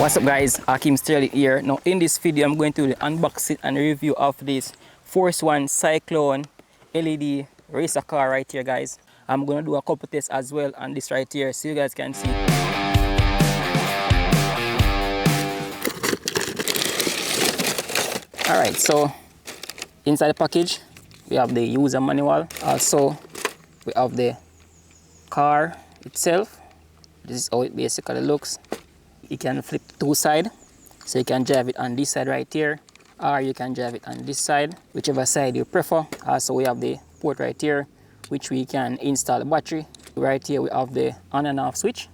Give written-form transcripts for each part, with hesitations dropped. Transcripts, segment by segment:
What's up guys, Hakim Sterling here. Now in this video I'm going to do the unboxing and review of this Force1 Cyclone LED racer car right here guys. I'm going to do a couple tests as well on this right here so you guys can see. Alright, so inside the package we have the user manual. Also we have the car itself. This is how it basically looks. You can flip two sides, so you can drive it on this side right here, or you can drive it on this side, whichever side you prefer. Also we have the port right here, which we can install the battery. Right here we have the on and off switch,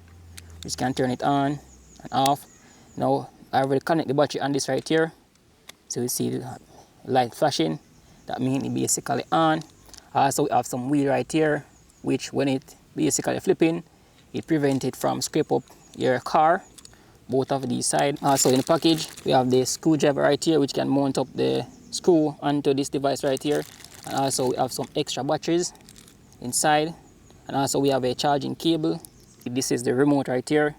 which can turn it on and off. Now I will connect the battery on this right here, so you see the light flashing. That means it basically on. Also we have some wheel right here, which when it basically flipping, it prevents it from scrape up your car. Both of these sides. Also in the package we have the screwdriver right here, which can mount up the screw onto this device right here. And also we have some extra batteries inside, and also we have a charging cable. This is the remote right here,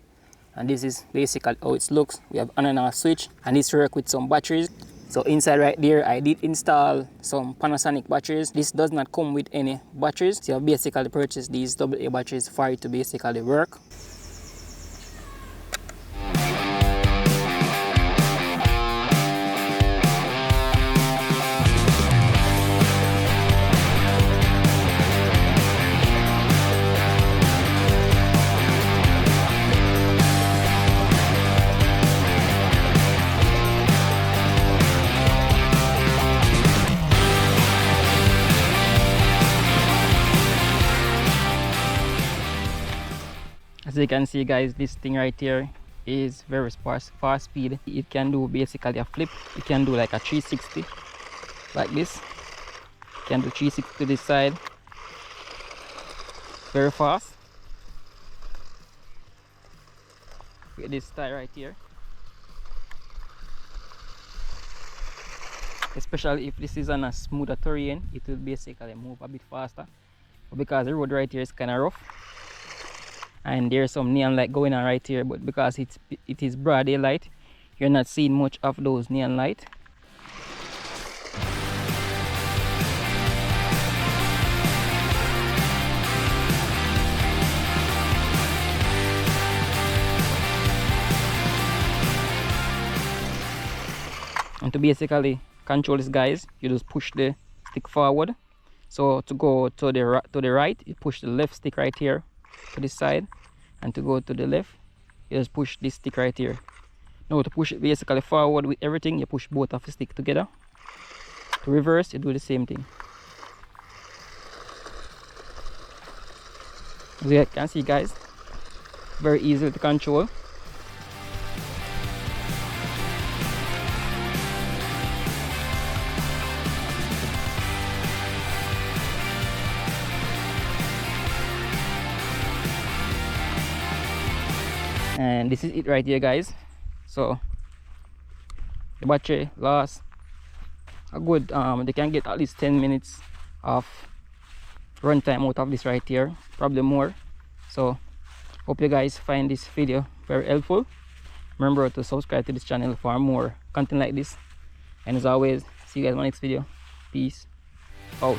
and this is basically how it looks. We have on and off switch, and this works with some batteries. So inside right there I did install some Panasonic batteries. This does not come with any batteries, so you basically purchase these AA batteries for it to basically work. As you can see guys, this thing right here is very fast speed. It can do basically a flip. It can do like a 360 like this. It can do 360 to this side. Very fast. With this tire right here. Especially if this is on a smoother terrain, it will basically move a bit faster. But because the road right here is kind of rough, and there's some neon light going on right here, but because it is broad daylight, you're not seeing much of those neon light. And to basically control this guys, you just push the stick forward. So to go to the right, you push the left stick right here to this side, and to go to the left you just push this stick right here. Now to push it basically forward with everything, you push both of the stick together. To reverse, you do the same thing. As you can see guys, very easy to control. And this is it right here guys. So the battery lasts a good they can get at least 10 minutes of runtime out of this right here, probably more. So hope you guys find this video very helpful. Remember to subscribe to this channel for more content like this, and as always, see you guys in my next video. Peace out.